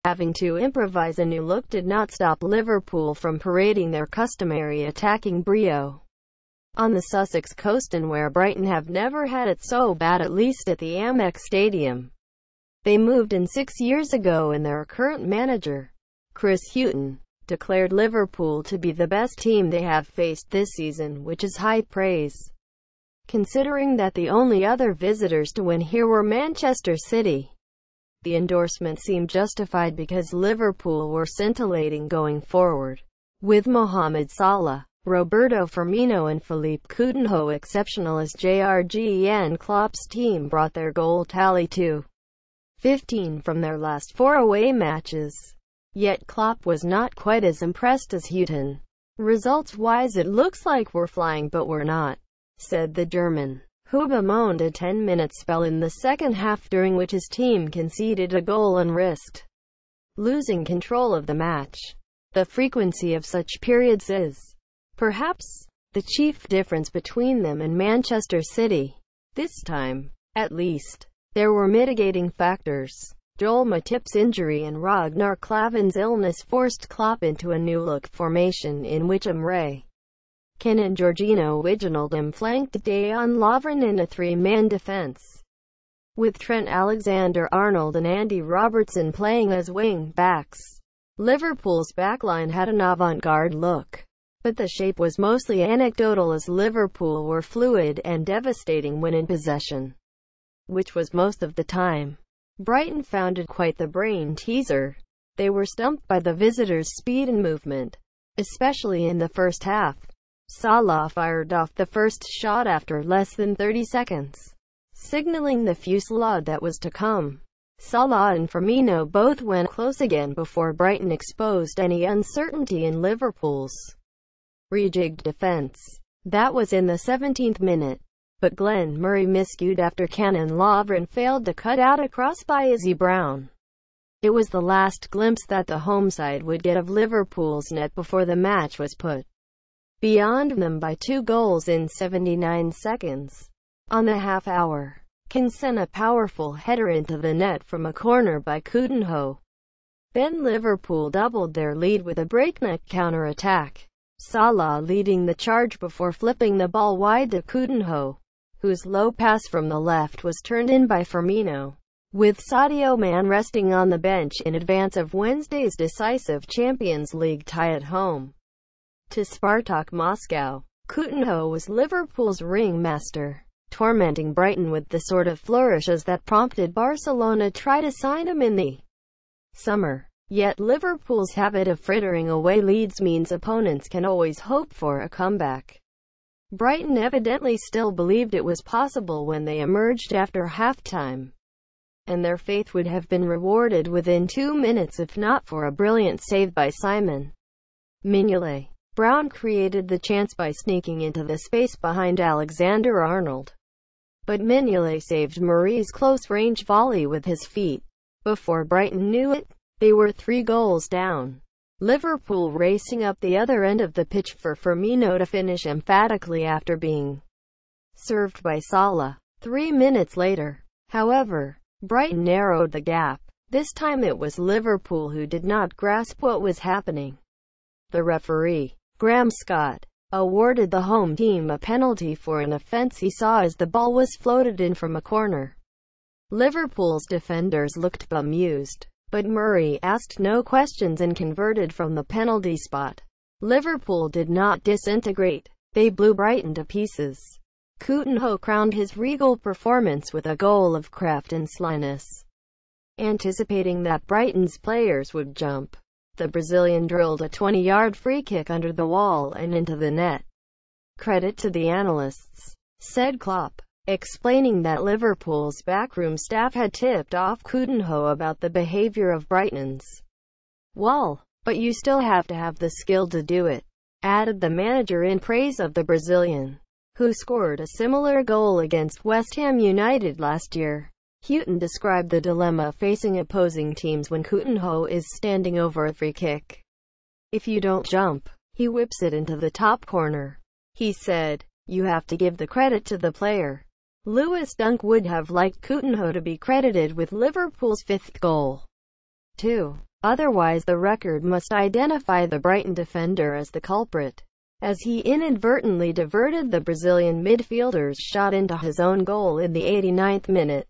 Having to improvise a new look did not stop Liverpool from parading their customary attacking brio on the Sussex coast, and where Brighton have never had it so bad, at least at the Amex Stadium. They moved in 6 years ago, and their current manager, Chris Hughton, declared Liverpool to be the best team they have faced this season, which is high praise, considering that the only other visitors to win here were Manchester City. The endorsement seemed justified because Liverpool were scintillating going forward, with Mohamed Salah, Roberto Firmino and Philippe Coutinho exceptional as Jurgen Klopp's team brought their goal tally to 15 from their last 4 away matches. Yet Klopp was not quite as impressed as Hughton. "Results-wise it looks like we're flying, but we're not," said the German, who bemoaned a 10-minute spell in the second half during which his team conceded a goal and risked losing control of the match. The frequency of such periods is, perhaps, the chief difference between them and Manchester City. This time, at least, there were mitigating factors. Joel Matip's injury and Ragnar Klavan's illness forced Klopp into a new-look formation in which Emre Can and Georginio Wijnaldum flanked Dejan Lovren in a 3-man defense, with Trent Alexander-Arnold and Andy Robertson playing as wing-backs. Liverpool's backline had an avant-garde look, but the shape was mostly anecdotal as Liverpool were fluid and devastating when in possession, which was most of the time. Brighton found it quite the brain-teaser. They were stumped by the visitors' speed and movement, especially in the first half. Salah fired off the first shot after less than 30 seconds, signaling the fusillade that was to come. Salah and Firmino both went close again before Brighton exposed any uncertainty in Liverpool's rejigged defence. That was in the 17th minute, but Glenn Murray miscued after Can and Lovren failed to cut out a cross by Izzy Brown. It was the last glimpse that the home side would get of Liverpool's net before the match was put beyond them by 2 goals in 79 seconds. On the half-hour, Can sent a powerful header into the net from a corner by Coutinho. Then Liverpool doubled their lead with a breakneck counter-attack, Salah leading the charge before flipping the ball wide to Coutinho, whose low pass from the left was turned in by Firmino, with Sadio Mane resting on the bench in advance of Wednesday's decisive Champions League tie at home to Spartak Moscow. Coutinho was Liverpool's ringmaster, tormenting Brighton with the sort of flourishes that prompted Barcelona try to sign him in the summer. Yet Liverpool's habit of frittering away leads means opponents can always hope for a comeback. Brighton evidently still believed it was possible when they emerged after halftime, and their faith would have been rewarded within 2 minutes if not for a brilliant save by Simon Mignolet. Brown created the chance by sneaking into the space behind Alexander-Arnold, but Mignolet saved Murray's close-range volley with his feet. Before Brighton knew it, they were 3 goals down. Liverpool racing up the other end of the pitch for Firmino to finish emphatically after being served by Salah. 3 minutes later, however, Brighton narrowed the gap. This time it was Liverpool who did not grasp what was happening. The referee, Graham Scott, awarded the home team a penalty for an offence he saw as the ball was floated in from a corner. Liverpool's defenders looked bemused, but Murray asked no questions and converted from the penalty spot. Liverpool did not disintegrate. They blew Brighton to pieces. Coutinho crowned his regal performance with a goal of craft and slyness. Anticipating that Brighton's players would jump, the Brazilian drilled a 20-yard free kick under the wall and into the net. "Credit to the analysts," said Klopp, explaining that Liverpool's backroom staff had tipped off Coutinho about the behaviour of Brighton's wall. "But you still have to have the skill to do it," added the manager in praise of the Brazilian, who scored a similar goal against West Ham United last year. Hughton described the dilemma facing opposing teams when Coutinho is standing over a free kick. "If you don't jump, he whips it into the top corner," he said. "You have to give the credit to the player. Lewis Dunk would have liked Coutinho to be credited with Liverpool's fifth goal, too. Otherwise the record must identify the Brighton defender as the culprit, as he inadvertently diverted the Brazilian midfielder's shot into his own goal in the 89th minute.